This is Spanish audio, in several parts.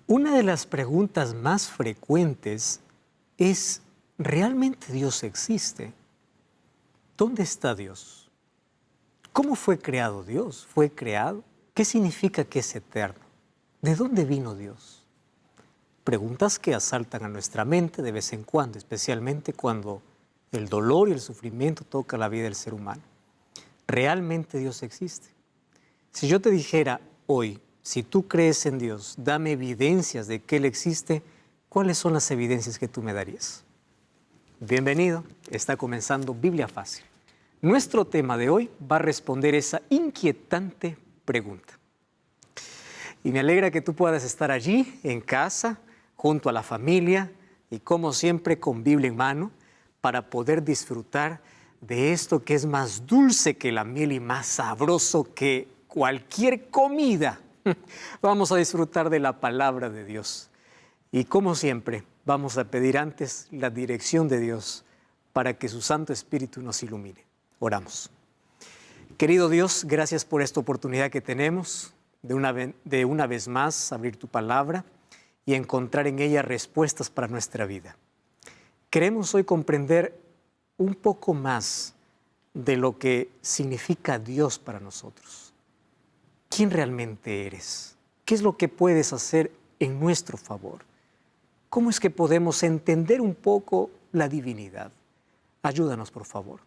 Una de las preguntas más frecuentes es, ¿realmente Dios existe? ¿Dónde está Dios? ¿Cómo fue creado Dios? ¿Fue creado? ¿Qué significa que es eterno? ¿De dónde vino Dios? Preguntas que asaltan a nuestra mente de vez en cuando, especialmente cuando el dolor y el sufrimiento tocan la vida del ser humano. ¿Realmente Dios existe? Si yo te dijera hoy, si tú crees en Dios, dame evidencias de que Él existe, ¿cuáles son las evidencias que tú me darías? Bienvenido, está comenzando Biblia Fácil. Nuestro tema de hoy va a responder esa inquietante pregunta. Y me alegra que tú puedas estar allí, en casa, junto a la familia y como siempre con Biblia en mano, para poder disfrutar de esto que es más dulce que la miel y más sabroso que cualquier comida. Vamos a disfrutar de la palabra de Dios. Y como siempre, vamos a pedir antes la dirección de Dios para que su Santo Espíritu nos ilumine. Oramos. Querido Dios, gracias por esta oportunidad que tenemos de una vez más abrir tu palabra y encontrar en ella respuestas para nuestra vida. Queremos hoy comprender un poco más de lo que significa Dios para nosotros. ¿Quién realmente eres? ¿Qué es lo que puedes hacer en nuestro favor? ¿Cómo es que podemos entender un poco la divinidad? Ayúdanos, por favor.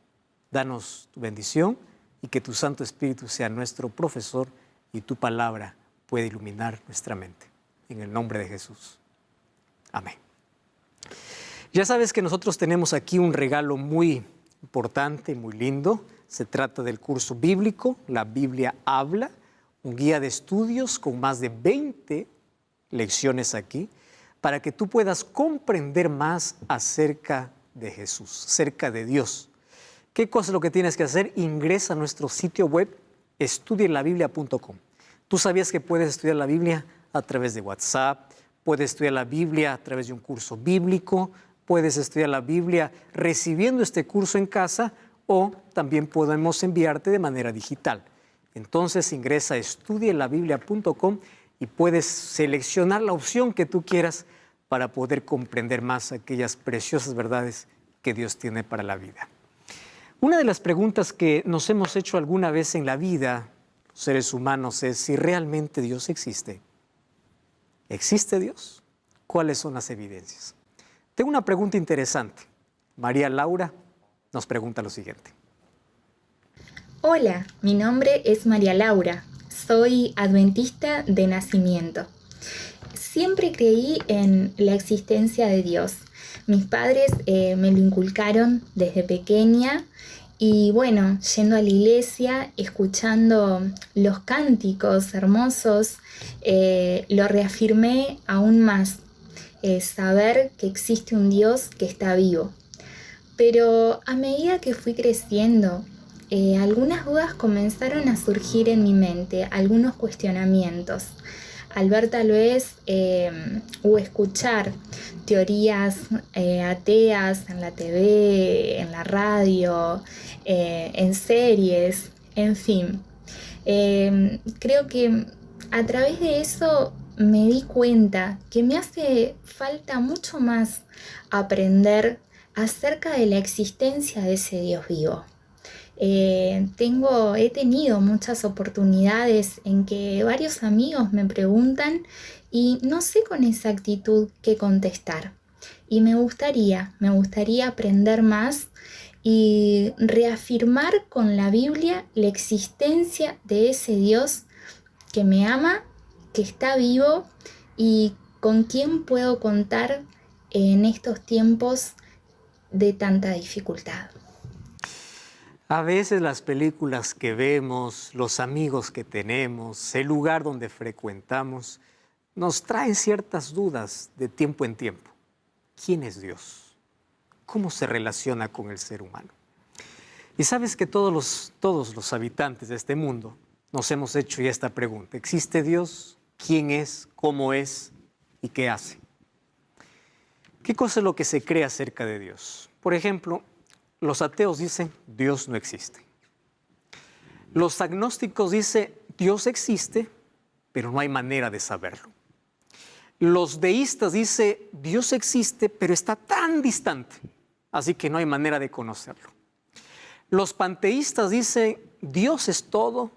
Danos tu bendición y que tu Santo Espíritu sea nuestro profesor y tu palabra pueda iluminar nuestra mente. En el nombre de Jesús. Amén. Ya sabes que nosotros tenemos aquí un regalo muy importante, muy lindo. Se trata del curso bíblico, La Biblia Habla, un guía de estudios con más de 20 lecciones aquí, para que tú puedas comprender más acerca de Jesús, acerca de Dios. ¿Qué cosa es lo que tienes que hacer? Ingresa a nuestro sitio web, estudielabiblia.com. Tú sabías que puedes estudiar la Biblia a través de WhatsApp, puedes estudiar la Biblia a través de un curso bíblico, puedes estudiar la Biblia recibiendo este curso en casa o también podemos enviarte de manera digital. Entonces ingresa a estudielabiblia.com y puedes seleccionar la opción que tú quieras para poder comprender más aquellas preciosas verdades que Dios tiene para la vida. Una de las preguntas que nos hemos hecho alguna vez en la vida, los seres humanos, es si realmente Dios existe. ¿Existe Dios? ¿Cuáles son las evidencias? Tengo una pregunta interesante. María Laura nos pregunta lo siguiente. Hola, mi nombre es María Laura, soy adventista de nacimiento. Siempre creí en la existencia de Dios. Mis padres me lo inculcaron desde pequeña y bueno, yendo a la iglesia, escuchando los cánticos hermosos, lo reafirmé aún más, saber que existe un Dios que está vivo. Pero a medida que fui creciendo, algunas dudas comenzaron a surgir en mi mente, algunos cuestionamientos. Al ver tal vez o escuchar teorías ateas en la TV, en la radio, en series, en fin. Creo que a través de eso me di cuenta que me hace falta mucho más aprender acerca de la existencia de ese Dios vivo. He tenido muchas oportunidades en que varios amigos me preguntan y no sé con exactitud qué contestar. Y me gustaría aprender más y reafirmar con la Biblia la existencia de ese Dios que me ama, que está vivo y con quien puedo contar en estos tiempos de tanta dificultad. A veces las películas que vemos, los amigos que tenemos, el lugar donde frecuentamos, nos traen ciertas dudas de tiempo en tiempo. ¿Quién es Dios? ¿Cómo se relaciona con el ser humano? Y sabes que todos los habitantes de este mundo nos hemos hecho ya esta pregunta. ¿Existe Dios? ¿Quién es? ¿Cómo es? y qué hace. ¿Qué cosa es lo que se cree acerca de Dios? Por ejemplo, los ateos dicen Dios no existe. Los agnósticos dicen Dios existe, pero no hay manera de saberlo. Los deístas dicen Dios existe, pero está tan distante, así que no hay manera de conocerlo. Los panteístas dicen Dios es todo,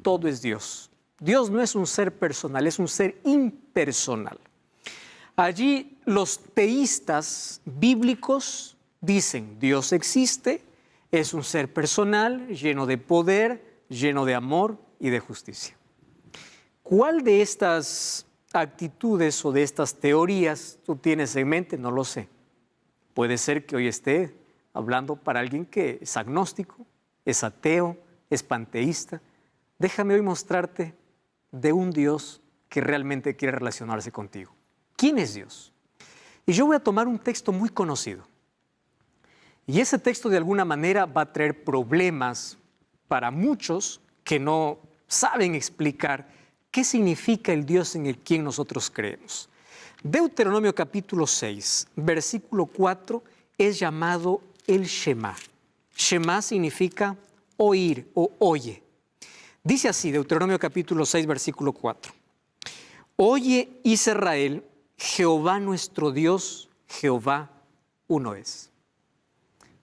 todo es Dios. Dios no es un ser personal, es un ser impersonal. Allí los teístas bíblicos dicen Dios existe, es un ser personal, lleno de poder, lleno de amor y de justicia. ¿Cuál de estas actitudes o de estas teorías tú tienes en mente? No lo sé. Puede ser que hoy esté hablando para alguien que es agnóstico, es ateo, es panteísta. Déjame hoy mostrarte de un Dios que realmente quiere relacionarse contigo. ¿Quién es Dios? Y yo voy a tomar un texto muy conocido. Y ese texto de alguna manera va a traer problemas para muchos que no saben explicar qué significa el Dios en el quien nosotros creemos. Deuteronomio capítulo 6, versículo 4 es llamado el Shema. Shema significa oír o oye. Dice así, Deuteronomio capítulo 6, versículo 4. Oye Israel, Jehová nuestro Dios, Jehová uno es.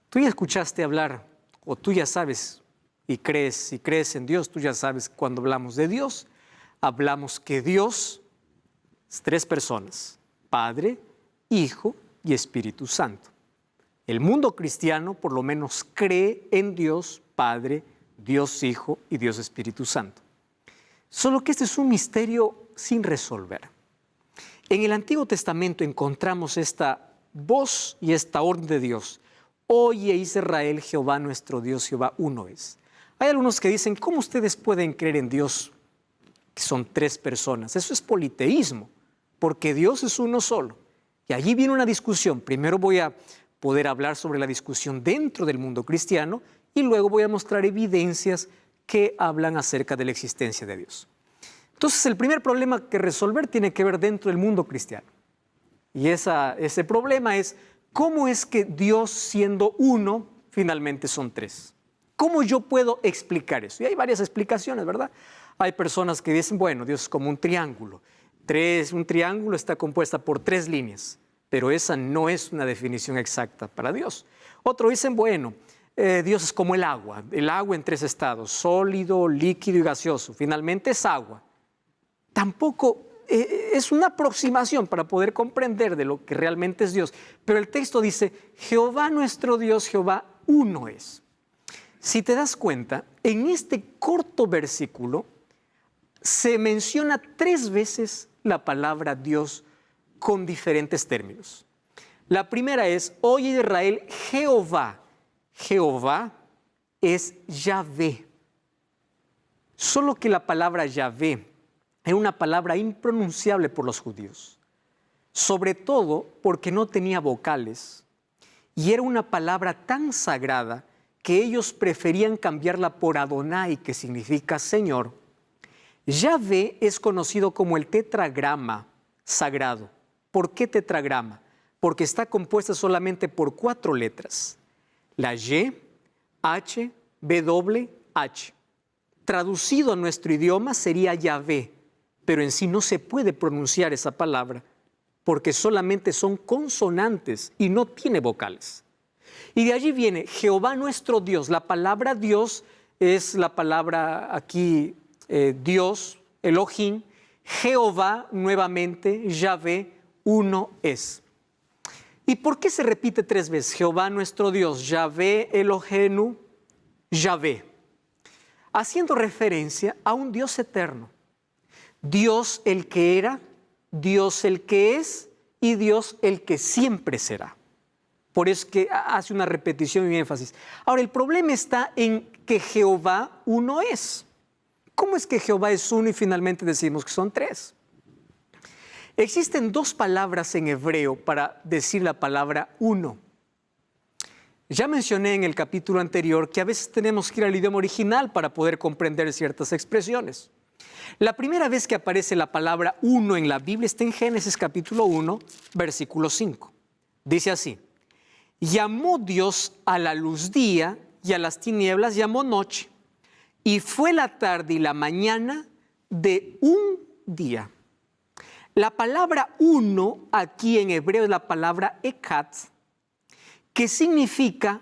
Tú ya escuchaste hablar, o tú ya sabes y crees, si crees en Dios, tú ya sabes cuando hablamos de Dios, hablamos que Dios es tres personas, Padre, Hijo y Espíritu Santo. El mundo cristiano por lo menos cree en Dios Padre, Dios Hijo y Dios Espíritu Santo. Solo que este es un misterio sin resolver. En el Antiguo Testamento encontramos esta voz y esta orden de Dios. Oye Israel, Jehová nuestro Dios, Jehová uno es. Hay algunos que dicen, ¿cómo ustedes pueden creer en Dios que son tres personas? Eso es politeísmo, porque Dios es uno solo. Y allí viene una discusión. Primero voy a poder hablar sobre la discusión dentro del mundo cristiano y luego voy a mostrar evidencias que hablan acerca de la existencia de Dios. Entonces, el primer problema que resolver tiene que ver dentro del mundo cristiano. Y ese problema es, ¿cómo es que Dios, siendo uno, finalmente son tres? ¿Cómo yo puedo explicar eso? Y hay varias explicaciones, ¿verdad? Hay personas que dicen, bueno, Dios es como un triángulo. Un triángulo está compuesta por tres líneas, pero esa no es una definición exacta para Dios. Otros dicen, bueno, Dios es como el agua en tres estados, sólido, líquido y gaseoso. Finalmente es agua. Tampoco es una aproximación para poder comprender de lo que realmente es Dios. Pero el texto dice, Jehová nuestro Dios, Jehová uno es. Si te das cuenta, en este corto versículo se menciona 3 veces la palabra Dios con diferentes términos. La primera es, oye Israel, Jehová. Jehová es Yahvé. Solo que la palabra Yahvé era una palabra impronunciable por los judíos, sobre todo porque no tenía vocales y era una palabra tan sagrada que ellos preferían cambiarla por Adonai, que significa Señor. Yahvé es conocido como el tetragrama sagrado. ¿Por qué tetragrama? Porque está compuesta solamente por 4 letras. La Y, H, W, H. Traducido a nuestro idioma sería Yahvé, pero en sí no se puede pronunciar esa palabra porque solamente son consonantes y no tiene vocales. Y de allí viene Jehová nuestro Dios. La palabra Dios es la palabra aquí Dios, Elohim. Jehová nuevamente, Yahvé, uno es. ¿Y por qué se repite 3 veces? Jehová nuestro Dios, Yahvé, Elohenu, Yahvé. Haciendo referencia a un Dios eterno. Dios el que era, Dios el que es y Dios el que siempre será. Por eso es que hace una repetición y énfasis. Ahora, el problema está en que Jehová uno es. ¿Cómo es que Jehová es uno y finalmente decimos que son 3? Existen 2 palabras en hebreo para decir la palabra uno. Ya mencioné en el capítulo anterior que a veces tenemos que ir al idioma original para poder comprender ciertas expresiones. La primera vez que aparece la palabra uno en la Biblia está en Génesis capítulo 1, versículo 5. Dice así: llamó Dios a la luz día y a las tinieblas llamó noche. Y fue la tarde y la mañana de un día. La palabra uno aquí en hebreo es la palabra ekat, que significa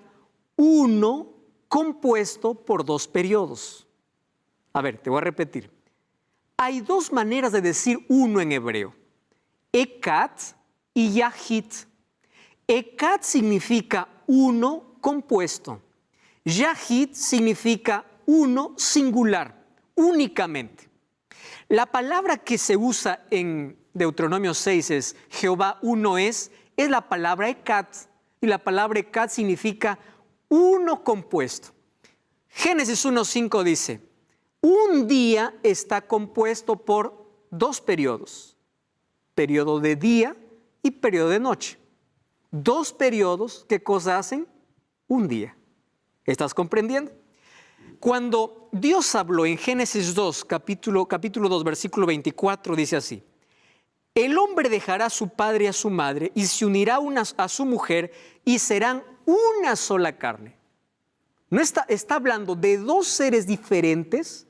uno compuesto por dos periodos. A ver, te voy a repetir. Hay dos maneras de decir uno en hebreo: ekat y yahid. Ekat significa uno compuesto. Yahid significa uno singular, únicamente. La palabra que se usa en Deuteronomio 6 es Jehová uno es la palabra ekat. Y la palabra ekat significa uno compuesto. Génesis 1:5 dice: un día está compuesto por dos periodos, periodo de día y periodo de noche. Dos periodos, ¿qué cosa hacen? Un día. ¿Estás comprendiendo? Cuando Dios habló en Génesis 2, capítulo 2, versículo 24, dice así: el hombre dejará a su padre y a su madre y se unirá a su mujer y serán una sola carne. No está hablando de dos seres diferentes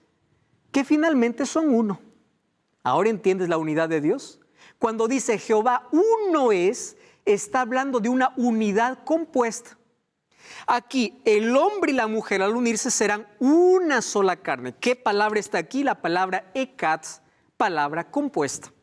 que finalmente son uno. ¿Ahora entiendes la unidad de Dios? Cuando dice Jehová uno es, está hablando de una unidad compuesta. Aquí el hombre y la mujer al unirse serán una sola carne. ¿Qué palabra está aquí? La palabra ekat, palabra compuesta.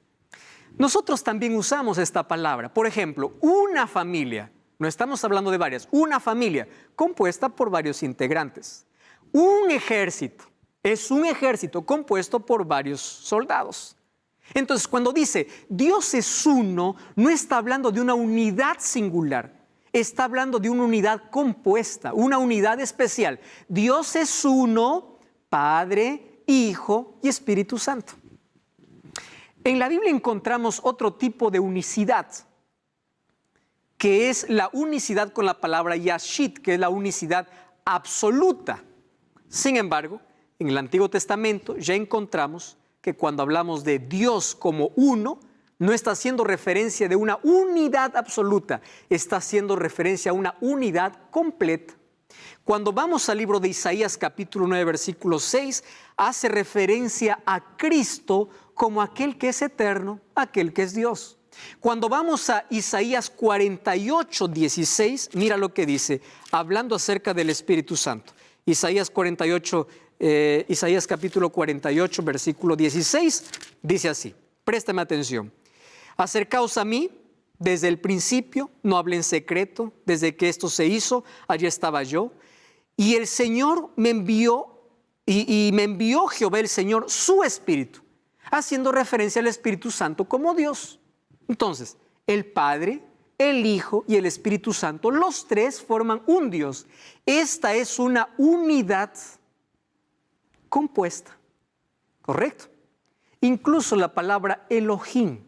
Nosotros también usamos esta palabra. Por ejemplo, una familia, no estamos hablando de varias, una familia compuesta por varios integrantes. Un ejército es un ejército compuesto por varios soldados. Entonces, cuando dice Dios es uno, no está hablando de una unidad singular, está hablando de una unidad compuesta, una unidad especial. Dios es uno, Padre, Hijo y Espíritu Santo. En la Biblia encontramos otro tipo de unicidad, que es la unicidad con la palabra yashit, que es la unicidad absoluta. Sin embargo, en el Antiguo Testamento ya encontramos que cuando hablamos de Dios como uno, no está haciendo referencia de una unidad absoluta, está haciendo referencia a una unidad completa. Cuando vamos al libro de Isaías capítulo 9, versículo 6, hace referencia a Cristo como aquel que es eterno, aquel que es Dios. Cuando vamos a Isaías 48, 16, mira lo que dice, hablando acerca del Espíritu Santo. Isaías capítulo 48, versículo 16, dice así, préstame atención. Acercaos a mí desde el principio, no hablé en secreto, desde que esto se hizo, allí estaba yo. Y el Señor me envió, y me envió Jehová el Señor su Espíritu, haciendo referencia al Espíritu Santo como Dios. Entonces, el Padre, el Hijo y el Espíritu Santo, los tres forman un Dios. Esta es una unidad compuesta, ¿correcto? Incluso la palabra Elohim,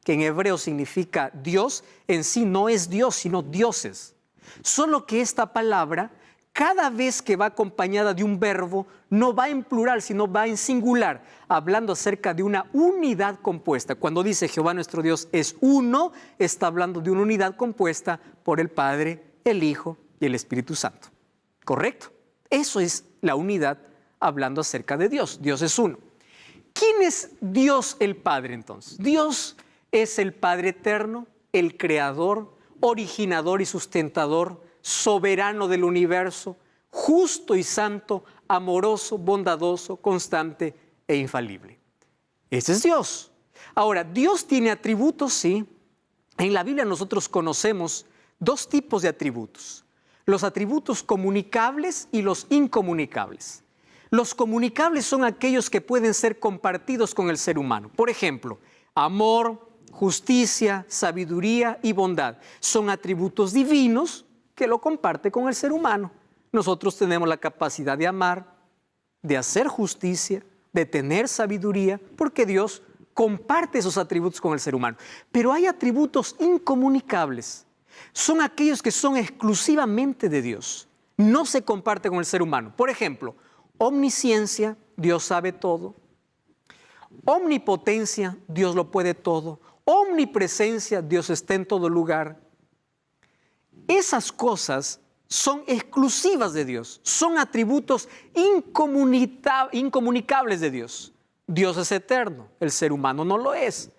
que en hebreo significa Dios, en sí no es Dios, sino dioses. Solo que esta palabra, cada vez que va acompañada de un verbo, no va en plural, sino va en singular, hablando acerca de una unidad compuesta. Cuando dice Jehová nuestro Dios es uno, está hablando de una unidad compuesta por el Padre, el Hijo y el Espíritu Santo. ¿Correcto? Eso es la unidad hablando acerca de Dios. Dios es uno. ¿Quién es Dios el Padre entonces? Dios es el Padre eterno, el creador, originador y sustentador, soberano del universo, justo y santo, amoroso, bondadoso, constante e infalible. Ese es Dios. Ahora, Dios tiene atributos, sí. En la Biblia nosotros conocemos dos tipos de atributos: los atributos comunicables y los incomunicables. Los comunicables son aquellos que pueden ser compartidos con el ser humano. Por ejemplo, amor, justicia, sabiduría y bondad son atributos divinos que lo comparte con el ser humano. Nosotros tenemos la capacidad de amar, de hacer justicia, de tener sabiduría, porque Dios comparte esos atributos con el ser humano. Pero hay atributos incomunicables. Son aquellos que son exclusivamente de Dios. No se comparte con el ser humano. Por ejemplo, omnisciencia, Dios sabe todo. Omnipotencia, Dios lo puede todo. Omnipresencia, Dios está en todo lugar. Esas cosas son exclusivas de Dios, son atributos incomunicables de Dios. Dios es eterno, el ser humano no lo es.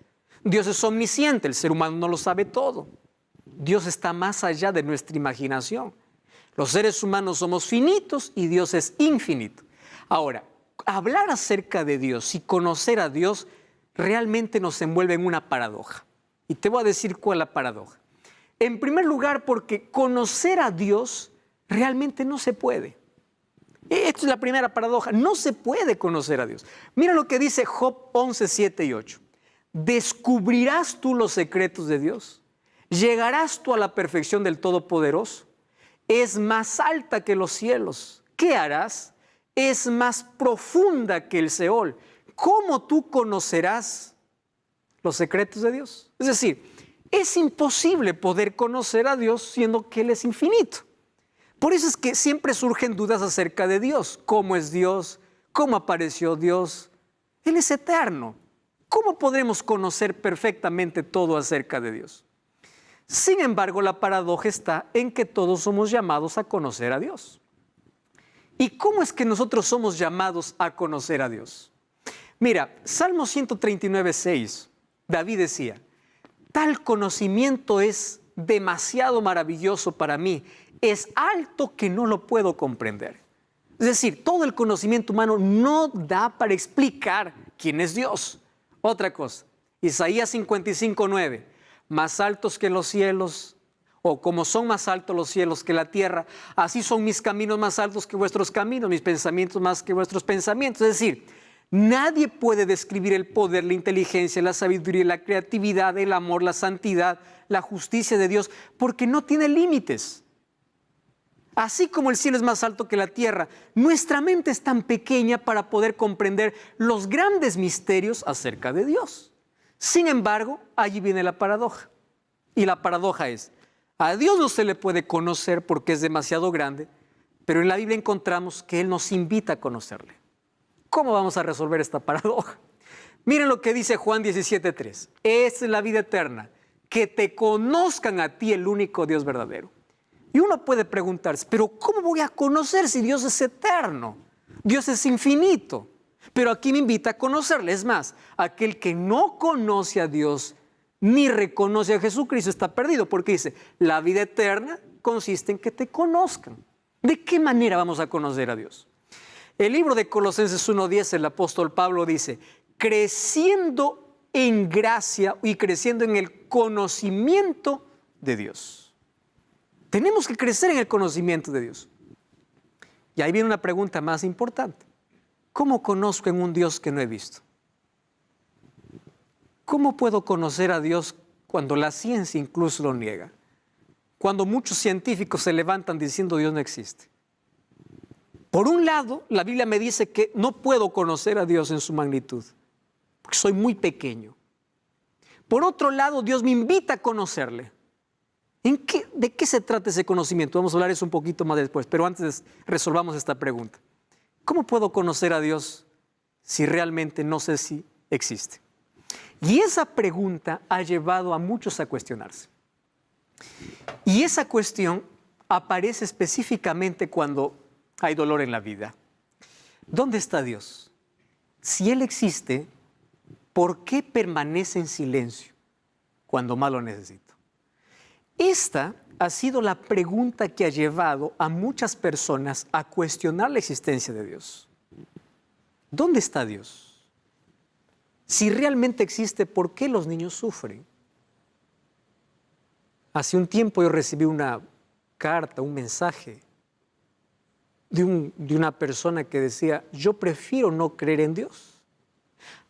Dios es omnisciente, el ser humano no lo sabe todo. Dios está más allá de nuestra imaginación. Los seres humanos somos finitos y Dios es infinito. Ahora, hablar acerca de Dios y conocer a Dios realmente nos envuelve en una paradoja. Y te voy a decir cuál es la paradoja. En primer lugar, porque conocer a Dios realmente no se puede. Esta es la primera paradoja. No se puede conocer a Dios. Mira lo que dice Job 11, 7 y 8. ¿Descubrirás tú los secretos de Dios? ¿Llegarás tú a la perfección del Todopoderoso? Es más alta que los cielos. ¿Qué harás? Es más profunda que el Seol. ¿Cómo tú conocerás los secretos de Dios? Es decir, es imposible poder conocer a Dios siendo que Él es infinito. Por eso es que siempre surgen dudas acerca de Dios. ¿Cómo es Dios? ¿Cómo apareció Dios? Él es eterno. ¿Cómo podremos conocer perfectamente todo acerca de Dios? Sin embargo, la paradoja está en que todos somos llamados a conocer a Dios. ¿Y cómo es que nosotros somos llamados a conocer a Dios? Mira, Salmo 139, 6, David decía, tal conocimiento es demasiado maravilloso para mí, es alto que no lo puedo comprender. Es decir, todo el conocimiento humano no da para explicar quién es Dios. Otra cosa, Isaías 55, 9, más altos que los cielos, o como son más altos los cielos que la tierra, así son mis caminos más altos que vuestros caminos, mis pensamientos más que vuestros pensamientos. Es decir, nadie puede describir el poder, la inteligencia, la sabiduría, la creatividad, el amor, la santidad, la justicia de Dios, porque no tiene límites. Así como el cielo es más alto que la tierra, nuestra mente es tan pequeña para poder comprender los grandes misterios acerca de Dios. Sin embargo, allí viene la paradoja. Y la paradoja es, a Dios no se le puede conocer porque es demasiado grande, pero en la Biblia encontramos que Él nos invita a conocerle. ¿Cómo vamos a resolver esta paradoja? Miren lo que dice Juan 17:3. Es la vida eterna, que te conozcan a ti el único Dios verdadero. Y uno puede preguntarse, pero ¿cómo voy a conocer si Dios es eterno? Dios es infinito. Pero aquí me invita a conocerle. Es más, aquel que no conoce a Dios ni reconoce a Jesucristo está perdido, porque dice, la vida eterna consiste en que te conozcan. ¿De qué manera vamos a conocer a Dios? El libro de Colosenses 1:10, el apóstol Pablo dice, creciendo en gracia y creciendo en el conocimiento de Dios. Tenemos que crecer en el conocimiento de Dios. Y ahí viene una pregunta más importante. ¿Cómo conozco en un Dios que no he visto? ¿Cómo puedo conocer a Dios cuando la ciencia incluso lo niega? Cuando muchos científicos se levantan diciendo Dios no existe. Por un lado, la Biblia me dice que no puedo conocer a Dios en su magnitud, porque soy muy pequeño. Por otro lado, Dios me invita a conocerle. ¿De qué se trata ese conocimiento? Vamos a hablar eso un poquito más después, pero antes resolvamos esta pregunta. ¿Cómo puedo conocer a Dios si realmente no sé si existe? Y esa pregunta ha llevado a muchos a cuestionarse. Y esa cuestión aparece específicamente cuando hay dolor en la vida. ¿Dónde está Dios? Si Él existe, ¿por qué permanece en silencio cuando más lo necesito? Esta ha sido la pregunta que ha llevado a muchas personas a cuestionar la existencia de Dios. ¿Dónde está Dios? Si realmente existe, ¿por qué los niños sufren? Hace un tiempo yo recibí una carta, un mensaje de una persona que decía, yo prefiero no creer en Dios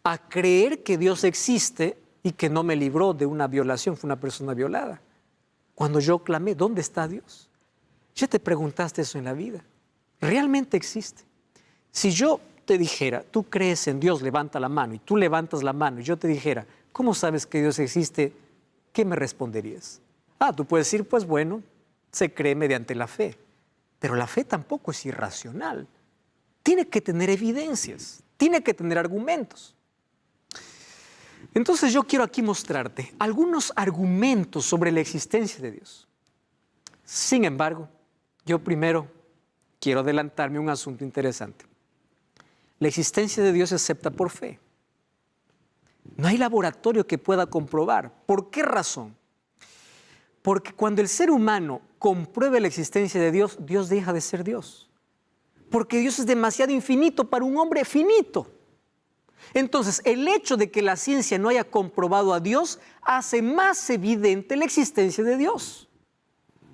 a creer que Dios existe y que no me libró de una violación, fue una persona violada. Cuando yo clamé, ¿dónde está Dios? Ya te preguntaste eso en la vida. ¿Realmente existe? Si yo te dijera, tú crees en Dios, levanta la mano, y tú levantas la mano, y yo te dijera, ¿cómo sabes que Dios existe? ¿Qué me responderías? Tú puedes decir, pues bueno, se cree mediante la fe. Pero la fe tampoco es irracional. Tiene que tener evidencias, tiene que tener argumentos. Entonces yo quiero aquí mostrarte algunos argumentos sobre la existencia de Dios. Sin embargo, yo primero quiero adelantarme a un asunto interesante. La existencia de Dios se acepta por fe. No hay laboratorio que pueda comprobar. ¿Por qué razón? Porque cuando el ser humano compruebe la existencia de Dios, Dios deja de ser Dios. Porque Dios es demasiado infinito para un hombre finito. Entonces, el hecho de que la ciencia no haya comprobado a Dios hace más evidente la existencia de Dios.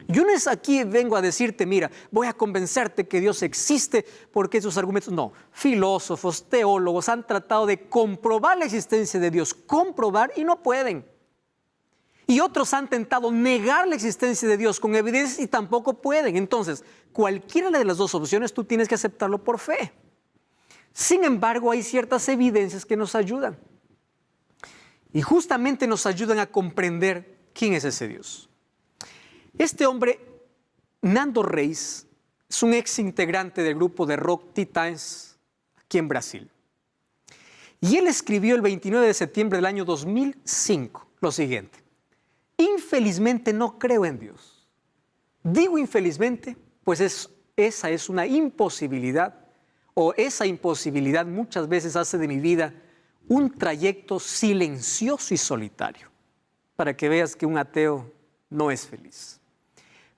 Yo no es aquí vengo a decirte, mira, voy a convencerte que Dios existe porque esos argumentos, no. Filósofos, teólogos han tratado de comprobar la existencia de Dios, comprobar y no pueden. Y otros han tentado negar la existencia de Dios con evidencias y tampoco pueden. Entonces, cualquiera de las dos opciones tú tienes que aceptarlo por fe. Sin embargo, hay ciertas evidencias que nos ayudan. Y justamente nos ayudan a comprender quién es ese Dios. Este hombre, Nando Reis, es un ex integrante del grupo de rock Titãs aquí en Brasil. Y él escribió el 29 de septiembre del año 2005 lo siguiente: infelizmente no creo en Dios. Digo infelizmente, pues esa es una imposibilidad, o esa imposibilidad muchas veces hace de mi vida un trayecto silencioso y solitario, para que veas que un ateo no es feliz.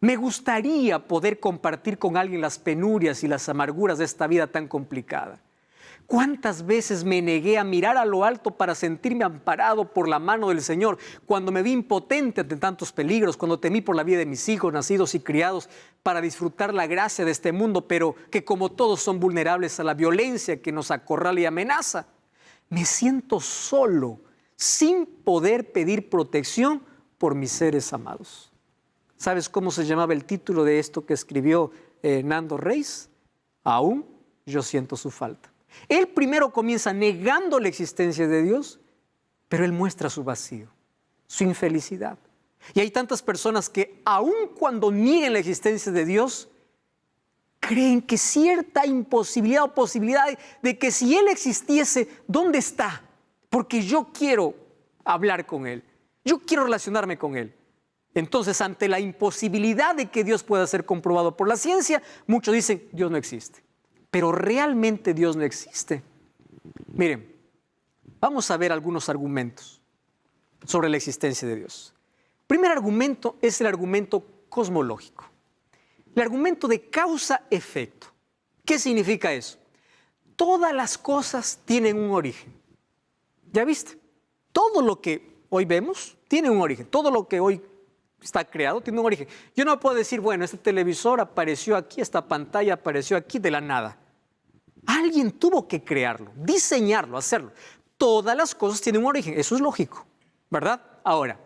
Me gustaría poder compartir con alguien las penurias y las amarguras de esta vida tan complicada. ¿Cuántas veces me negué a mirar a lo alto para sentirme amparado por la mano del Señor? Cuando me vi impotente ante tantos peligros, cuando temí por la vida de mis hijos, nacidos y criados, para disfrutar la gracia de este mundo, pero que como todos son vulnerables a la violencia que nos acorrala y amenaza. Me siento solo, sin poder pedir protección por mis seres amados. ¿Sabes cómo se llamaba el título de esto que escribió Nando Reis? Aún yo siento su falta. Él primero comienza negando la existencia de Dios, pero él muestra su vacío, su infelicidad. Y hay tantas personas que aun cuando nieguen la existencia de Dios, creen que cierta imposibilidad o posibilidad de que si Él existiese, ¿dónde está? Porque yo quiero hablar con Él, yo quiero relacionarme con Él. Entonces, ante la imposibilidad de que Dios pueda ser comprobado por la ciencia, muchos dicen, Dios no existe. Pero realmente Dios no existe. Miren, vamos a ver algunos argumentos sobre la existencia de Dios. El primer argumento es el argumento cosmológico. El argumento de causa-efecto. ¿Qué significa eso? Todas las cosas tienen un origen. ¿Ya viste? Todo lo que hoy vemos tiene un origen. Todo lo que hoy está creado tiene un origen. Yo no puedo decir, bueno, este televisor apareció aquí, esta pantalla apareció aquí de la nada. Alguien tuvo que crearlo, diseñarlo, hacerlo. Todas las cosas tienen un origen, eso es lógico, ¿verdad? Ahora,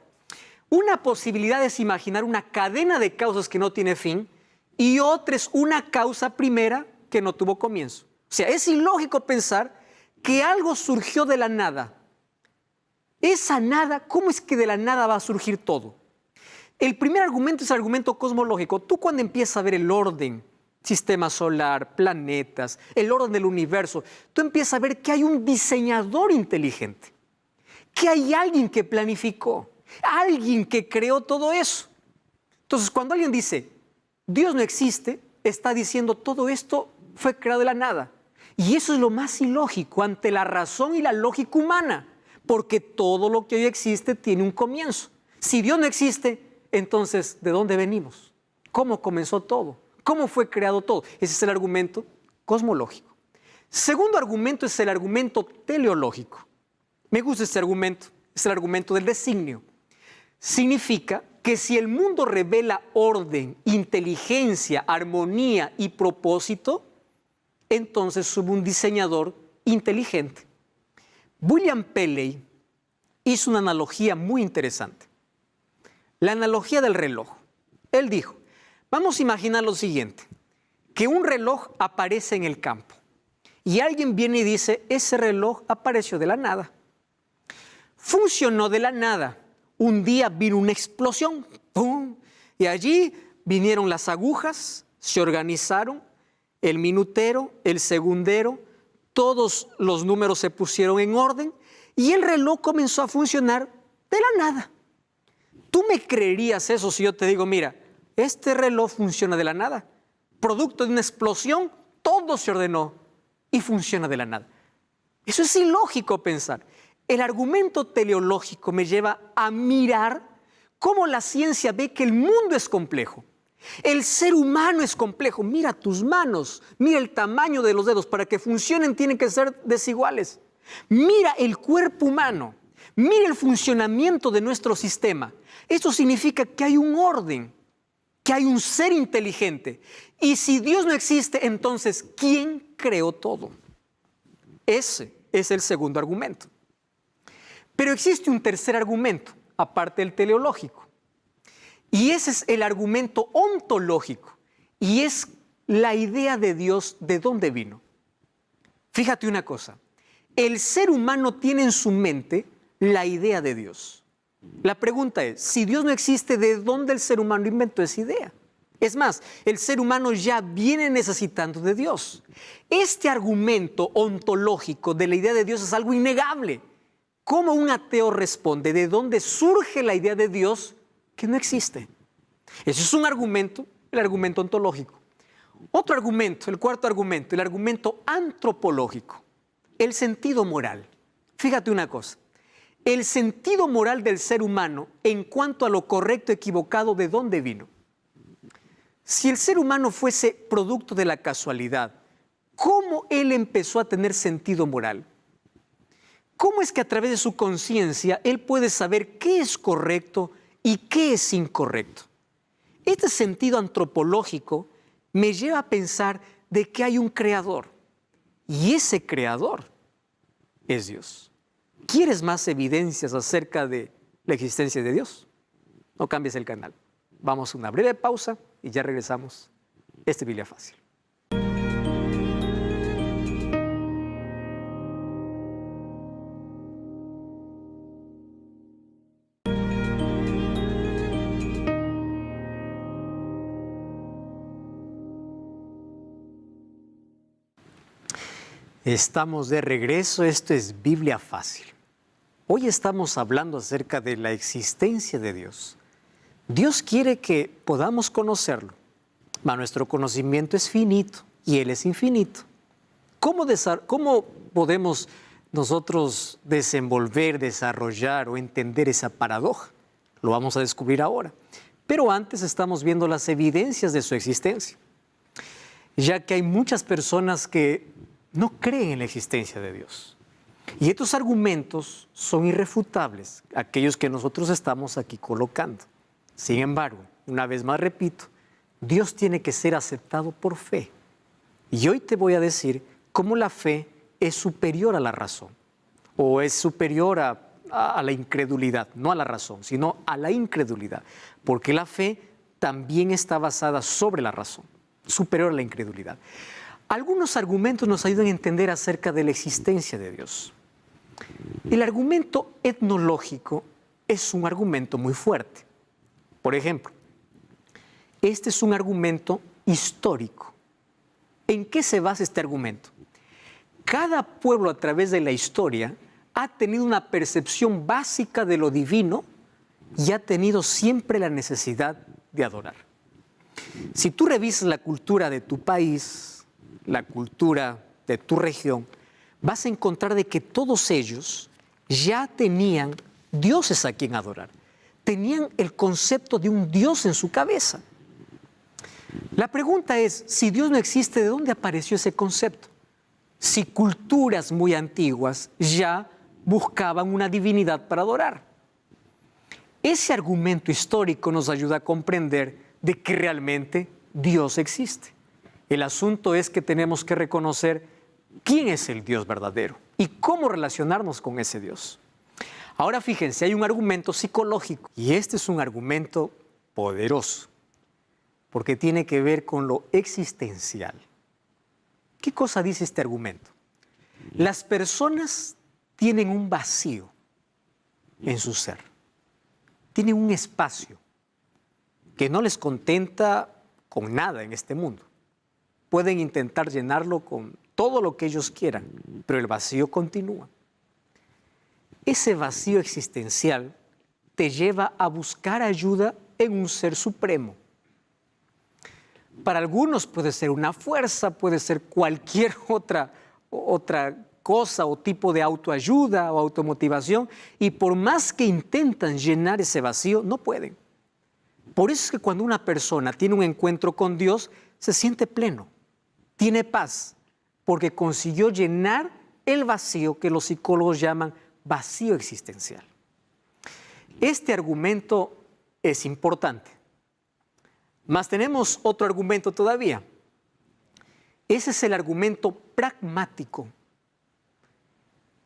una posibilidad es imaginar una cadena de causas que no tiene fin y otra es una causa primera que no tuvo comienzo. O sea, es ilógico pensar que algo surgió de la nada. Esa nada, ¿cómo es que de la nada va a surgir todo? El primer argumento es el argumento cosmológico. Tú cuando empiezas a ver el orden, sistema solar, planetas, el orden del universo, tú empiezas a ver que hay un diseñador inteligente, que hay alguien que planificó, alguien que creó todo eso. Entonces, cuando alguien dice, Dios no existe, está diciendo todo esto fue creado de la nada. Y eso es lo más ilógico ante la razón y la lógica humana, porque todo lo que hoy existe tiene un comienzo. Si Dios no existe, entonces, ¿de dónde venimos? ¿Cómo comenzó todo? ¿Cómo fue creado todo? Ese es el argumento cosmológico. Segundo argumento es el argumento teleológico. Me gusta este argumento, es el argumento del designio. Significa que si el mundo revela orden, inteligencia, armonía y propósito, entonces hubo un diseñador inteligente. William Paley hizo una analogía muy interesante. La analogía del reloj. Él dijo, vamos a imaginar lo siguiente, que un reloj aparece en el campo y alguien viene y dice, ese reloj apareció de la nada. Funcionó de la nada. Un día vino una explosión, ¡pum! Y allí vinieron las agujas, se organizaron, el minutero, el segundero, todos los números se pusieron en orden y el reloj comenzó a funcionar de la nada. ¿Tú me creerías eso si yo te digo, mira, este reloj funciona de la nada? Producto de una explosión, todo se ordenó y funciona de la nada. Eso es ilógico pensar. El argumento teleológico me lleva a mirar cómo la ciencia ve que el mundo es complejo. El ser humano es complejo. Mira tus manos, mira el tamaño de los dedos. Para que funcionen tienen que ser desiguales. Mira el cuerpo humano, mira el funcionamiento de nuestro sistema. Esto significa que hay un orden, que hay un ser inteligente. Y si Dios no existe, entonces, ¿quién creó todo? Ese es el segundo argumento. Pero existe un tercer argumento, aparte del teleológico. Y ese es el argumento ontológico. Y es la idea de Dios, ¿de dónde vino? Fíjate una cosa. El ser humano tiene en su mente la idea de Dios. La pregunta es, si Dios no existe, ¿de dónde el ser humano inventó esa idea? Es más, el ser humano ya viene necesitando de Dios. Este argumento ontológico de la idea de Dios es algo innegable. ¿Cómo un ateo responde? ¿De dónde surge la idea de Dios que no existe? Ese es un argumento, el argumento ontológico. Otro argumento, el cuarto argumento, el argumento antropológico, el sentido moral. Fíjate una cosa, el sentido moral del ser humano en cuanto a lo correcto o equivocado, ¿de dónde vino? Si el ser humano fuese producto de la casualidad, ¿cómo él empezó a tener sentido moral? ¿Cómo es que a través de su conciencia él puede saber qué es correcto y qué es incorrecto? Este sentido antropológico me lleva a pensar de que hay un creador y ese creador es Dios. ¿Quieres más evidencias acerca de la existencia de Dios? No cambies el canal. Vamos a una breve pausa y ya regresamos. Biblia Fácil. Estamos de regreso, esto es Biblia Fácil. Hoy estamos hablando acerca de la existencia de Dios. Dios quiere que podamos conocerlo, mas nuestro conocimiento es finito y Él es infinito. ¿Cómo podemos nosotros desenvolver, desarrollar o entender esa paradoja? Lo vamos a descubrir ahora. Pero antes estamos viendo las evidencias de su existencia, ya que hay muchas personas que no creen en la existencia de Dios. Y estos argumentos son irrefutables, aquellos que nosotros estamos aquí colocando. Sin embargo, una vez más repito, Dios tiene que ser aceptado por fe. Y hoy te voy a decir cómo la fe es superior a la razón, o es superior a la incredulidad, no a la razón, sino a la incredulidad, porque la fe también está basada sobre la razón, superior a la incredulidad. Algunos argumentos nos ayudan a entender acerca de la existencia de Dios. El argumento etnológico es un argumento muy fuerte. Por ejemplo, este es un argumento histórico. ¿En qué se basa este argumento? Cada pueblo a través de la historia ha tenido una percepción básica de lo divino y ha tenido siempre la necesidad de adorar. Si tú revisas la cultura de tu país, la cultura de tu región, vas a encontrar de que todos ellos ya tenían dioses a quien adorar. Tenían el concepto de un Dios en su cabeza. La pregunta es, si Dios no existe, ¿de dónde apareció ese concepto? Si culturas muy antiguas ya buscaban una divinidad para adorar. Ese argumento histórico nos ayuda a comprender de que realmente Dios existe. El asunto es que tenemos que reconocer quién es el Dios verdadero y cómo relacionarnos con ese Dios. Ahora fíjense, hay un argumento psicológico y este es un argumento poderoso porque tiene que ver con lo existencial. ¿Qué cosa dice este argumento? Las personas tienen un vacío en su ser, tienen un espacio que no les contenta con nada en este mundo. Pueden intentar llenarlo con todo lo que ellos quieran, pero el vacío continúa. ese vacío existencial te lleva a buscar ayuda en un ser supremo. Para algunos puede ser una fuerza, puede ser cualquier otra cosa o tipo de autoayuda o automotivación, y por más que intentan llenar ese vacío, no pueden. Por eso es que cuando una persona tiene un encuentro con Dios, se siente pleno, tiene paz, porque consiguió llenar el vacío que los psicólogos llaman vacío existencial. Este argumento es importante. Mas tenemos otro argumento todavía. Ese es el argumento pragmático.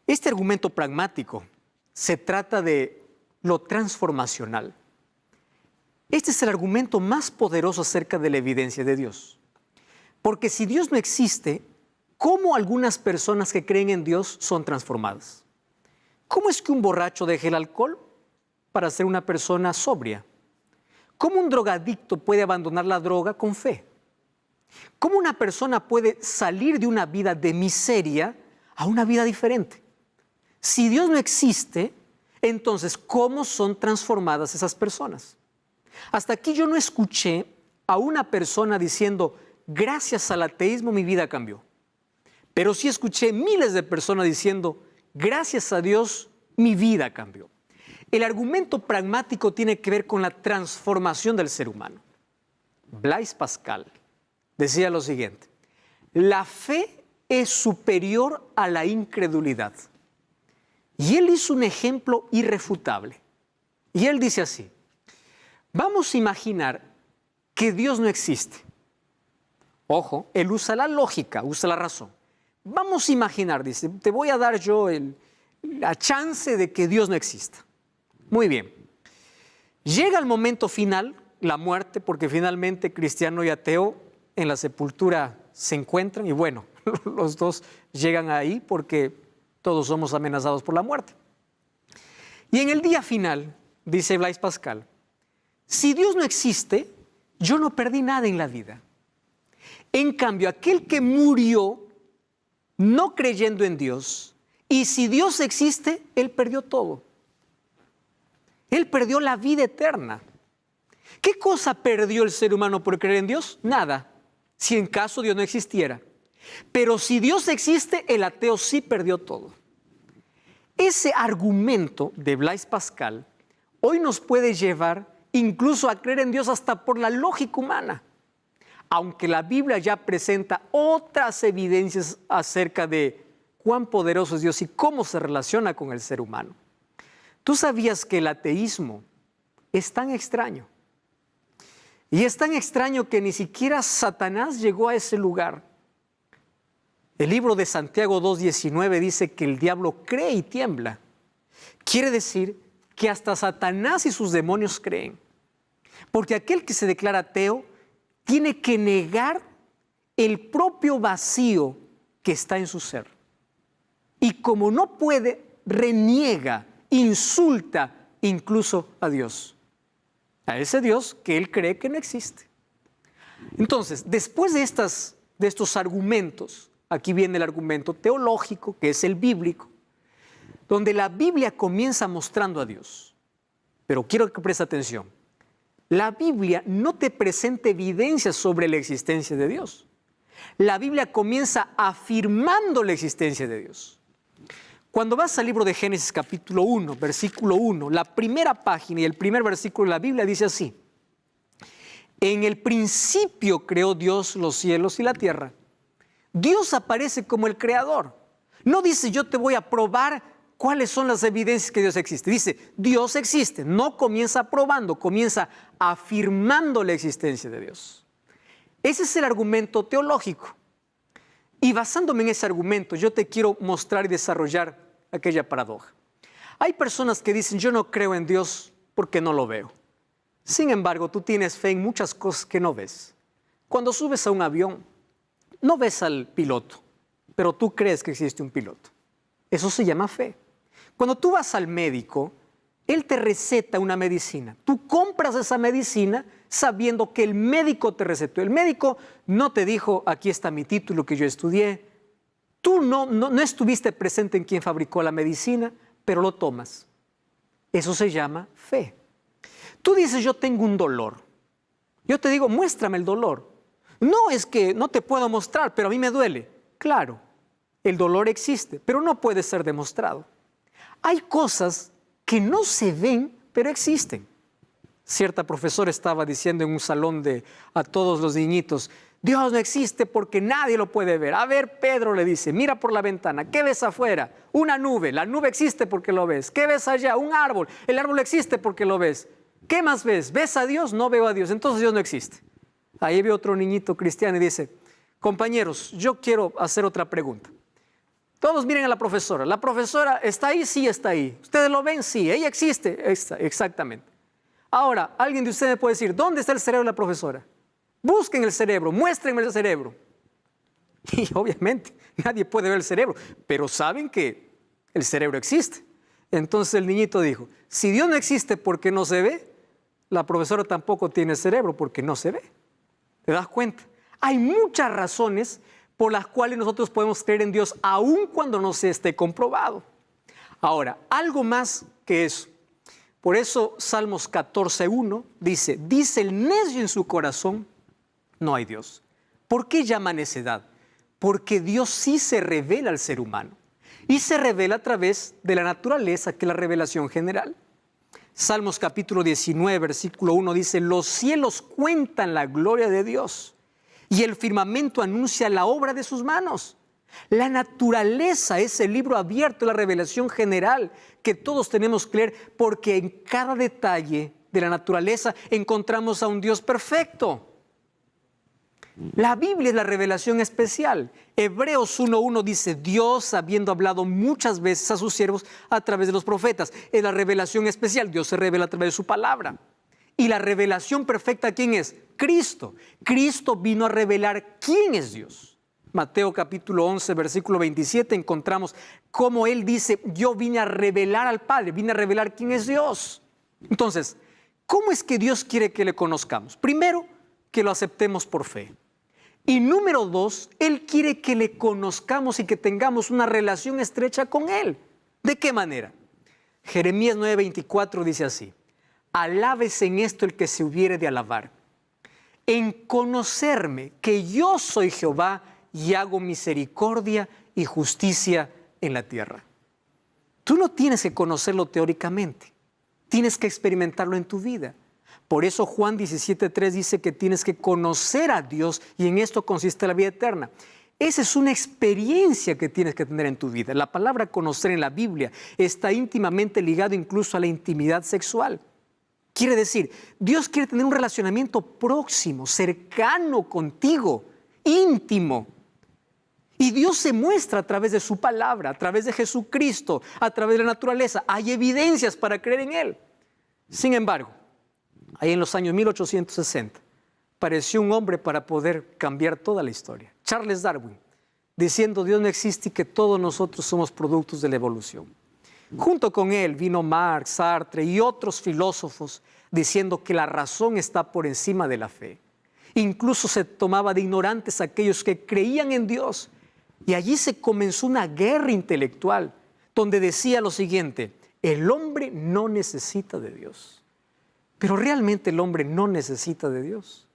Este argumento pragmático se trata de lo transformacional. Este es el argumento más poderoso acerca de la evidencia de Dios. Porque si Dios no existe, ¿cómo algunas personas que creen en Dios son transformadas? ¿Cómo es que un borracho deje el alcohol para ser una persona sobria? ¿Cómo un drogadicto puede abandonar la droga con fe? ¿Cómo una persona puede salir de una vida de miseria a una vida diferente? Si Dios no existe, entonces, ¿cómo son transformadas esas personas? Hasta aquí yo no escuché a una persona diciendo, gracias al ateísmo mi vida cambió. Pero sí escuché miles de personas diciendo, gracias a Dios mi vida cambió. El argumento pragmático tiene que ver con la transformación del ser humano. Blaise Pascal decía lo siguiente: la fe es superior a la incredulidad. Y él hizo un ejemplo irrefutable. Y él dice así: vamos a imaginar que Dios no existe. Ojo, él usa la lógica, usa la razón. Vamos a imaginar, dice, te voy a dar yo la chance de que Dios no exista. Muy bien. Llega el momento final, la muerte, porque finalmente cristiano y ateo en la sepultura se encuentran y bueno, los dos llegan ahí porque todos somos amenazados por la muerte. Y en el día final, dice Blaise Pascal, si Dios no existe, yo no perdí nada en la vida. En cambio, aquel que murió no creyendo en Dios, y si Dios existe, él perdió todo. Él perdió la vida eterna. ¿Qué cosa perdió el ser humano por creer en Dios? Nada, si en caso Dios no existiera. Pero si Dios existe, el ateo sí perdió todo. Ese argumento de Blaise Pascal hoy nos puede llevar incluso a creer en Dios hasta por la lógica humana. Aunque la Biblia ya presenta otras evidencias acerca de cuán poderoso es Dios y cómo se relaciona con el ser humano. ¿Tú sabías que el ateísmo es tan extraño? Y es tan extraño que ni siquiera Satanás llegó a ese lugar. El libro de Santiago 2:19 dice que el diablo cree y tiembla. Quiere decir que hasta Satanás y sus demonios creen. Porque aquel que se declara ateo tiene que negar el propio vacío que está en su ser. Y como no puede, reniega, insulta incluso a Dios. A ese Dios que él cree que no existe. Entonces, después de estos argumentos, aquí viene el argumento teológico, que es el bíblico, donde la Biblia comienza mostrando a Dios. Pero quiero que prestes atención. La Biblia no te presenta evidencias sobre la existencia de Dios. La Biblia comienza afirmando la existencia de Dios. Cuando vas al libro de Génesis capítulo 1, versículo 1, la primera página y el primer versículo de la Biblia dice así: en el principio creó Dios los cielos y la tierra. Dios aparece como el creador. No dice yo te voy a probar cuáles son las evidencias que Dios existe. Dice Dios existe. No comienza probando, comienza afirmando la existencia de Dios. Ese es el argumento teológico. Y basándome en ese argumento, yo te quiero mostrar y desarrollar aquella paradoja. Hay personas que dicen, yo no creo en Dios porque no lo veo. Sin embargo, tú tienes fe en muchas cosas que no ves. Cuando subes a un avión, no ves al piloto, pero tú crees que existe un piloto. Eso se llama fe. Cuando tú vas al médico, él te receta una medicina. Tú compras esa medicina sabiendo que el médico te recetó. El médico no te dijo, aquí está mi título que yo estudié. Tú no estuviste presente en quien fabricó la medicina, pero lo tomas. Eso se llama fe. Tú dices, yo tengo un dolor. Yo te digo, muéstrame el dolor. No, es que no te puedo mostrar, pero a mí me duele. Claro, el dolor existe, pero no puede ser demostrado. Hay cosas que no se ven, pero existen. Cierta profesora estaba diciendo en un salón a todos los niñitos, Dios no existe porque nadie lo puede ver. A ver, Pedro le dice, mira por la ventana, ¿qué ves afuera? Una nube, la nube existe porque lo ves. ¿Qué ves allá? Un árbol, el árbol existe porque lo ves. ¿Qué más ves? ¿Ves a Dios? No veo a Dios, entonces Dios no existe. Ahí ve otro niñito cristiano y dice, compañeros, yo quiero hacer otra pregunta. Todos miren a la profesora. ¿La profesora está ahí? Sí, está ahí. ¿Ustedes lo ven? Sí, ella existe. Exactamente. Ahora, alguien de ustedes puede decir, ¿dónde está el cerebro de la profesora? Busquen el cerebro, muéstrenme el cerebro. Y obviamente nadie puede ver el cerebro, pero saben que el cerebro existe. Entonces el niñito dijo, si Dios no existe porque no se ve, la profesora tampoco tiene cerebro porque no se ve. ¿Te das cuenta? Hay muchas razones por las cuales nosotros podemos creer en Dios aun cuando no se esté comprobado. Ahora, algo más que eso. Por eso Salmos 14:1 dice el necio en su corazón, no hay Dios. ¿Por qué llama necedad? Porque Dios sí se revela al ser humano y se revela a través de la naturaleza, que es la revelación general. Salmos capítulo 19, versículo 1 dice, los cielos cuentan la gloria de Dios y el firmamento anuncia la obra de sus manos. La naturaleza es el libro abierto, la revelación general que todos tenemos que leer, porque en cada detalle de la naturaleza encontramos a un Dios perfecto. La Biblia es la revelación especial. Hebreos 1:1 dice, Dios, habiendo hablado muchas veces a sus siervos a través de los profetas, es la revelación especial. Dios se revela a través de su palabra. Y la revelación perfecta, ¿quién es? Cristo. Cristo vino a revelar quién es Dios. Mateo capítulo 11, versículo 27, encontramos cómo Él dice, yo vine a revelar al Padre, vine a revelar quién es Dios. Entonces, ¿cómo es que Dios quiere que le conozcamos? Primero, que lo aceptemos por fe. Y número 2, Él quiere que le conozcamos y que tengamos una relación estrecha con Él. ¿De qué manera? Jeremías 9:24 dice así, alábese en esto el que se hubiere de alabar, en conocerme que yo soy Jehová y hago misericordia y justicia en la tierra. Tú no tienes que conocerlo teóricamente, tienes que experimentarlo en tu vida. Por eso Juan 17:3 dice que tienes que conocer a Dios y en esto consiste la vida eterna. Esa es una experiencia que tienes que tener en tu vida. La palabra conocer en la Biblia está íntimamente ligado incluso a la intimidad sexual. Quiere decir, Dios quiere tener un relacionamiento próximo, cercano contigo, íntimo. Y Dios se muestra a través de su palabra, a través de Jesucristo, a través de la naturaleza. Hay evidencias para creer en Él. Sin embargo, ahí en los años 1860, apareció un hombre para poder cambiar toda la historia. Charles Darwin, diciendo Dios no existe y que todos nosotros somos productos de la evolución. Junto con él vino Marx, Sartre y otros filósofos diciendo que la razón está por encima de la fe. Incluso se tomaba de ignorantes aquellos que creían en Dios. Y allí se comenzó una guerra intelectual donde decía lo siguiente, el hombre no necesita de Dios. Pero realmente el hombre no necesita de Dios.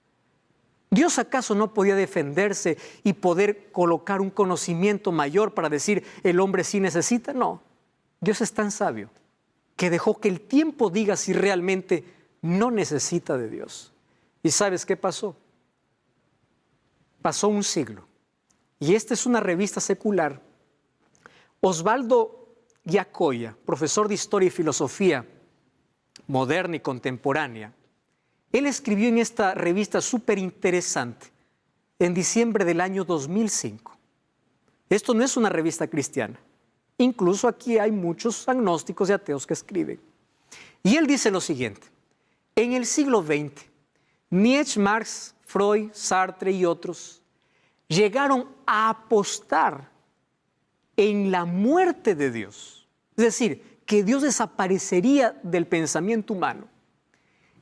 ¿Dios acaso no podía defenderse y poder colocar un conocimiento mayor para decir el hombre sí necesita? No, Dios es tan sabio que dejó que el tiempo diga si realmente no necesita de Dios. ¿Y sabes qué pasó? Pasó un siglo y esta es una revista secular. Osvaldo Giacoya, profesor de Historia y Filosofía moderna y contemporánea, él escribió en esta revista súper interesante en diciembre del año 2005. Esto no es una revista cristiana. Incluso aquí hay muchos agnósticos y ateos que escriben. Y él dice lo siguiente, en el siglo XX, Nietzsche, Marx, Freud, Sartre y otros llegaron a apostar en la muerte de Dios. Es decir, que Dios desaparecería del pensamiento humano.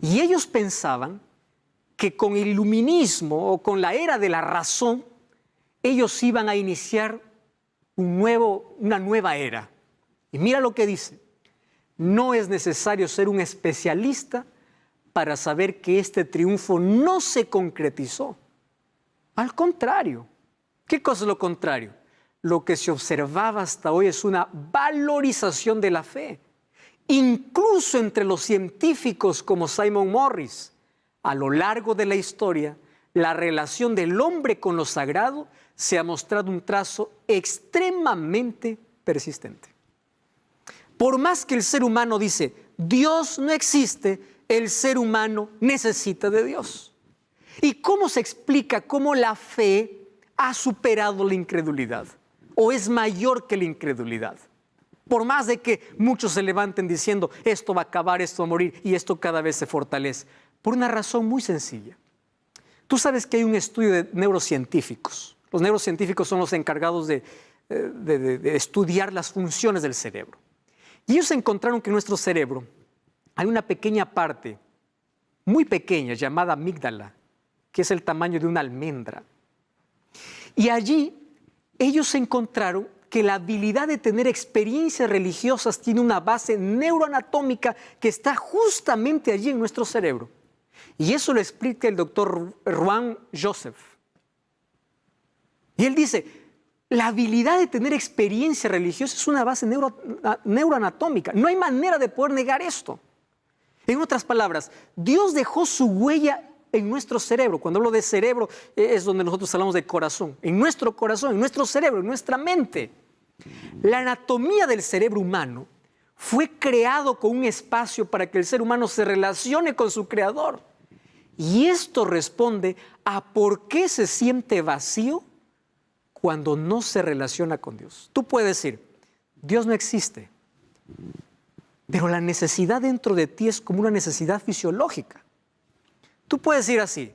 Y ellos pensaban que con el iluminismo o con la era de la razón, ellos iban a iniciar una nueva era. Y mira lo que dice. No es necesario ser un especialista para saber que este triunfo no se concretizó. Al contrario. ¿Qué cosa es lo contrario? Lo que se observaba hasta hoy es una valorización de la fe. Incluso entre los científicos como Simon Morris, a lo largo de la historia, la relación del hombre con lo sagrado se ha mostrado un trazo extremadamente persistente. Por más que el ser humano dice, Dios no existe, el ser humano necesita de Dios. ¿Y cómo se explica cómo la fe ha superado la incredulidad? ¿O es mayor que la incredulidad? Por más de que muchos se levanten diciendo, esto va a acabar, esto va a morir, y esto cada vez se fortalece. Por una razón muy sencilla. Tú sabes que hay un estudio de neurocientíficos. Los neurocientíficos son los encargados de estudiar las funciones del cerebro. Y ellos encontraron que en nuestro cerebro hay una pequeña parte, muy pequeña, llamada amígdala, que es el tamaño de una almendra. Y allí ellos encontraron que la habilidad de tener experiencias religiosas tiene una base neuroanatómica que está justamente allí en nuestro cerebro. Y eso lo explica el doctor Juan Joseph. Y él dice, la habilidad de tener experiencia religiosa es una base neuroanatómica. No hay manera de poder negar esto. En otras palabras, Dios dejó su huella en nuestro cerebro. Cuando hablo de cerebro, es donde nosotros hablamos de corazón. En nuestro corazón, en nuestro cerebro, en nuestra mente. La anatomía del cerebro humano fue creado con un espacio para que el ser humano se relacione con su creador. Y esto responde a por qué se siente vacío cuando no se relaciona con Dios. Tú puedes decir, Dios no existe, pero la necesidad dentro de ti es como una necesidad fisiológica. Tú puedes decir así,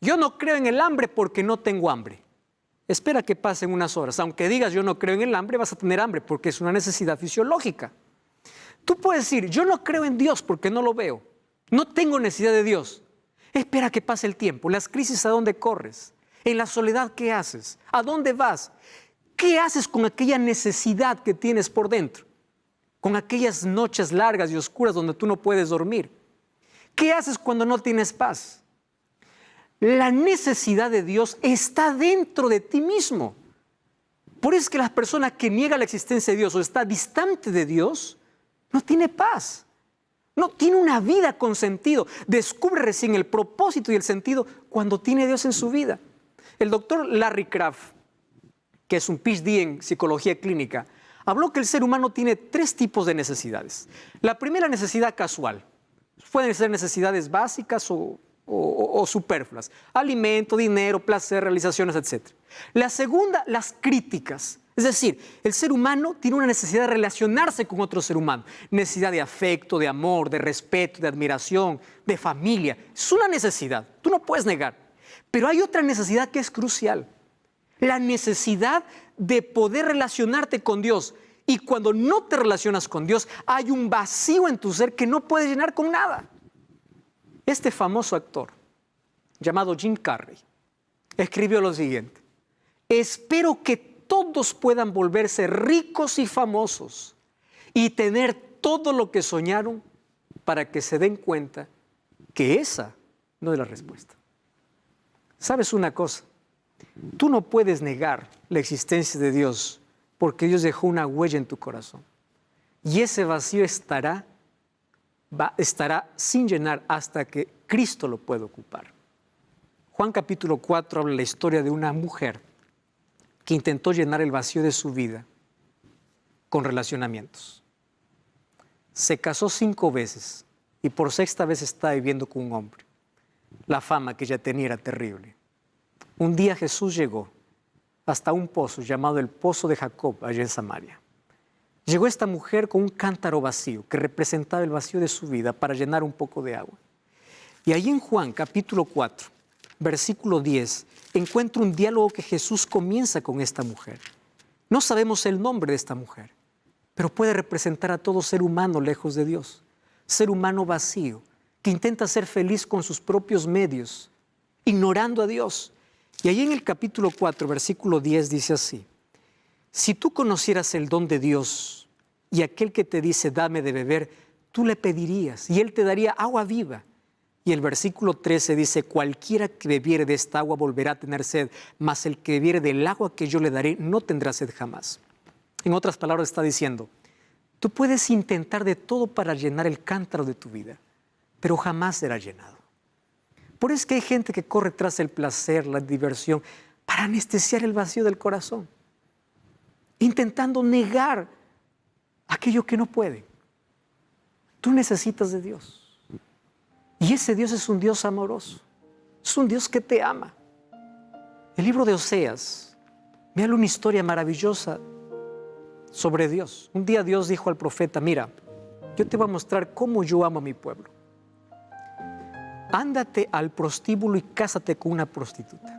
yo no creo en el hambre porque no tengo hambre. Espera que pasen unas horas. Aunque digas yo no creo en el hambre, vas a tener hambre porque es una necesidad fisiológica. Tú puedes decir, yo no creo en Dios porque no lo veo. No tengo necesidad de Dios. Espera que pase el tiempo. Las crisis, ¿a dónde corres? En la soledad, ¿qué haces? ¿A dónde vas? ¿Qué haces con aquella necesidad que tienes por dentro? Con aquellas noches largas y oscuras donde tú no puedes dormir. ¿Qué haces cuando no tienes paz? La necesidad de Dios está dentro de ti mismo. Por eso es que la persona que niega la existencia de Dios o está distante de Dios, no tiene paz. No tiene una vida con sentido. Descubre recién el propósito y el sentido cuando tiene a Dios en su vida. El doctor Larry Craft, que es un PhD en psicología clínica, habló que el ser humano tiene 3 tipos de necesidades. La primera, necesidad casual. Pueden ser necesidades básicas o superfluas. Alimento, dinero, placer, realizaciones, etc. La segunda, las críticas. Es decir, el ser humano tiene una necesidad de relacionarse con otro ser humano. Necesidad de afecto, de amor, de respeto, de admiración, de familia. Es una necesidad, tú no puedes negar. Pero hay otra necesidad que es crucial. La necesidad de poder relacionarte con Dios. Y cuando no te relacionas con Dios, hay un vacío en tu ser que no puedes llenar con nada. Este famoso actor, llamado Jim Carrey, escribió lo siguiente: espero que todos puedan volverse ricos y famosos y tener todo lo que soñaron para que se den cuenta que esa no es la respuesta. ¿Sabes una cosa? Tú no puedes negar la existencia de Dios porque Dios dejó una huella en tu corazón. Y ese vacío estará sin llenar hasta que Cristo lo pueda ocupar. Juan capítulo 4 habla de la historia de una mujer que intentó llenar el vacío de su vida con relacionamientos. Se casó 5 veces y por 6ª vez está viviendo con un hombre. La fama que ella tenía era terrible. Un día Jesús llegó hasta un pozo llamado el Pozo de Jacob, allá en Samaria. Llegó esta mujer con un cántaro vacío que representaba el vacío de su vida para llenar un poco de agua. Y ahí en Juan capítulo 4, versículo 10, encuentra un diálogo que Jesús comienza con esta mujer. No sabemos el nombre de esta mujer, pero puede representar a todo ser humano lejos de Dios. Ser humano vacío, que intenta ser feliz con sus propios medios, ignorando a Dios. Y ahí en el capítulo 4, versículo 10 dice así: si tú conocieras el don de Dios y aquel que te dice, dame de beber, tú le pedirías y él te daría agua viva. Y el versículo 13 dice, cualquiera que bebiere de esta agua volverá a tener sed, mas el que bebiere del agua que yo le daré no tendrá sed jamás. En otras palabras está diciendo, tú puedes intentar de todo para llenar el cántaro de tu vida, pero jamás será llenado. Por eso es que hay gente que corre tras el placer, la diversión, para anestesiar el vacío del corazón, intentando negar aquello que no puede. Tú necesitas de Dios. Y ese Dios es un Dios amoroso, es un Dios que te ama. El libro de Oseas me habla una historia maravillosa sobre Dios. Un día Dios dijo al profeta, mira, yo te voy a mostrar cómo yo amo a mi pueblo. Ándate al prostíbulo y cásate con una prostituta.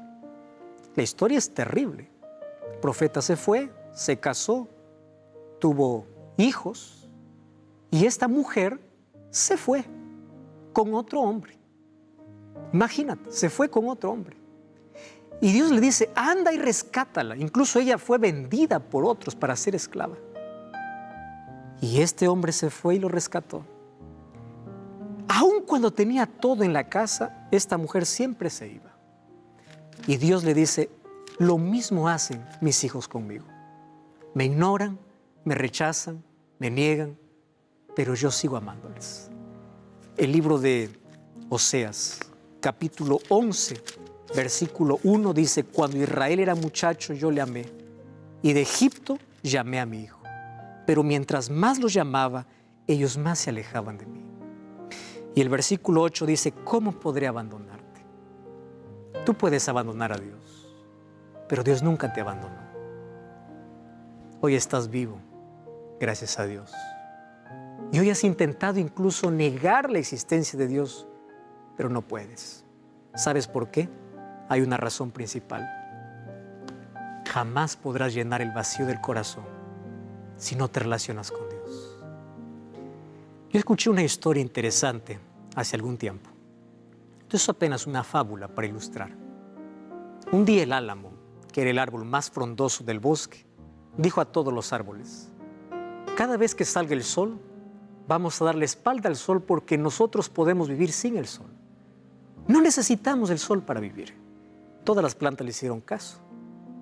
La historia es terrible. El profeta se fue, se casó, tuvo hijos y esta mujer se fue con otro hombre. Imagínate, se fue con otro hombre. Y Dios le dice, anda y rescátala. Incluso ella fue vendida por otros para ser esclava. Y este hombre se fue y lo rescató. Aun cuando tenía todo en la casa, esta mujer siempre se iba. Y Dios le dice, lo mismo hacen mis hijos conmigo. Me ignoran, me rechazan, me niegan, pero yo sigo amándoles. El libro de Oseas, capítulo 11, versículo 1 dice, cuando Israel era muchacho yo le amé y de Egipto llamé a mi hijo. Pero mientras más los llamaba, ellos más se alejaban de mí. Y el versículo 8 dice, ¿cómo podré abandonarte? Tú puedes abandonar a Dios, pero Dios nunca te abandonó. Hoy estás vivo, gracias a Dios. Y hoy has intentado incluso negar la existencia de Dios, pero no puedes. ¿Sabes por qué? Hay una razón principal. Jamás podrás llenar el vacío del corazón si no te relacionas con Dios. Yo escuché una historia interesante hace algún tiempo. Esto es apenas una fábula para ilustrar. Un día el álamo, que era el árbol más frondoso del bosque, dijo a todos los árboles, cada vez que salga el sol, vamos a darle espalda al sol porque nosotros podemos vivir sin el sol. No necesitamos el sol para vivir. Todas las plantas le hicieron caso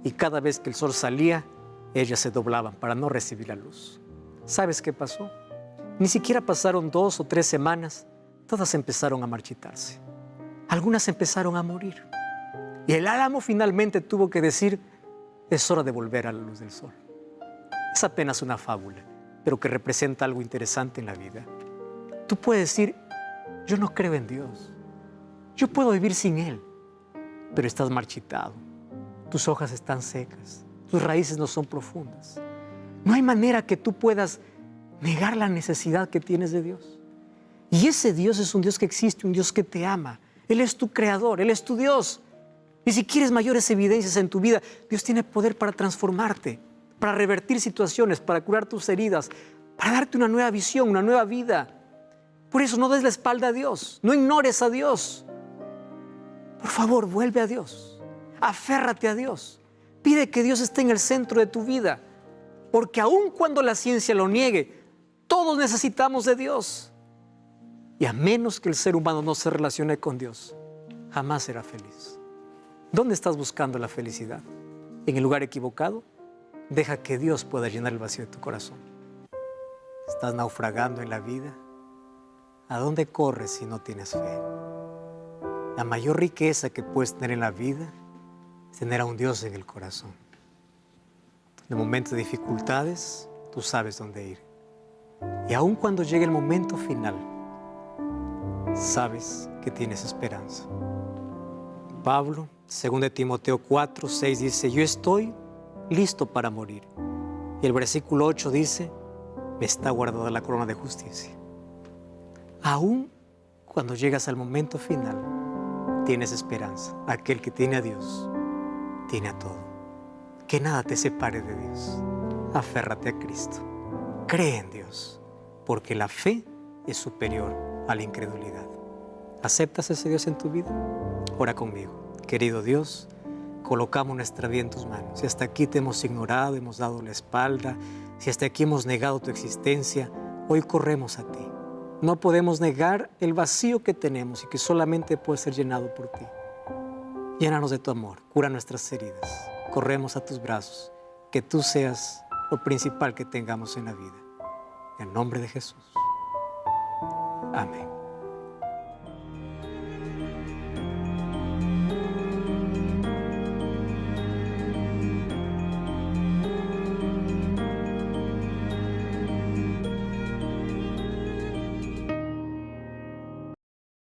y cada vez que el sol salía, ellas se doblaban para no recibir la luz. ¿Sabes qué pasó? Ni siquiera pasaron 2 o 3 semanas, todas empezaron a marchitarse. Algunas empezaron a morir. Y el álamo finalmente tuvo que decir, es hora de volver a la luz del sol. Es apenas una fábula, pero que representa algo interesante en la vida. Tú puedes decir, yo no creo en Dios. Yo puedo vivir sin Él, pero estás marchitado. Tus hojas están secas, tus raíces no son profundas. No hay manera que tú puedas negar la necesidad que tienes de Dios. Y ese Dios es un Dios que existe, un Dios que te ama. Él es tu creador, Él es tu Dios. Y si quieres mayores evidencias en tu vida, Dios tiene poder para transformarte, para revertir situaciones, para curar tus heridas, para darte una nueva visión, una nueva vida. Por eso no des la espalda a Dios, no ignores a Dios. Por favor, vuelve a Dios, aférrate a Dios. Pide que Dios esté en el centro de tu vida, porque aun cuando la ciencia lo niegue, todos necesitamos de Dios. Y a menos que el ser humano no se relacione con Dios, jamás será feliz. ¿Dónde estás buscando la felicidad? ¿En el lugar equivocado? Deja que Dios pueda llenar el vacío de tu corazón. ¿Estás naufragando en la vida? ¿A dónde corres si no tienes fe? La mayor riqueza que puedes tener en la vida es tener a un Dios en el corazón. En momentos de dificultades, tú sabes dónde ir. Y aun cuando llegue el momento final, sabes que tienes esperanza. Pablo, 2 Timoteo 4, 6 dice, yo estoy listo para morir. Y el versículo 8 dice, me está guardada la corona de justicia. Aún cuando llegas al momento final, tienes esperanza. Aquel que tiene a Dios, tiene a todo. Que nada te separe de Dios. Aférrate a Cristo. Cree en Dios, porque la fe es superior a la incredulidad. ¿Aceptas ese Dios en tu vida? Ora conmigo. Querido Dios, colocamos nuestra vida en tus manos. Y hasta aquí te hemos ignorado, hemos dado la espalda, Si hasta aquí hemos negado tu existencia, hoy corremos a ti. No podemos negar el vacío que tenemos y que solamente puede ser llenado por ti. Llénanos de tu amor, cura nuestras heridas. Corremos a tus brazos, que tú seas lo principal que tengamos en la vida. En nombre de Jesús. Amén.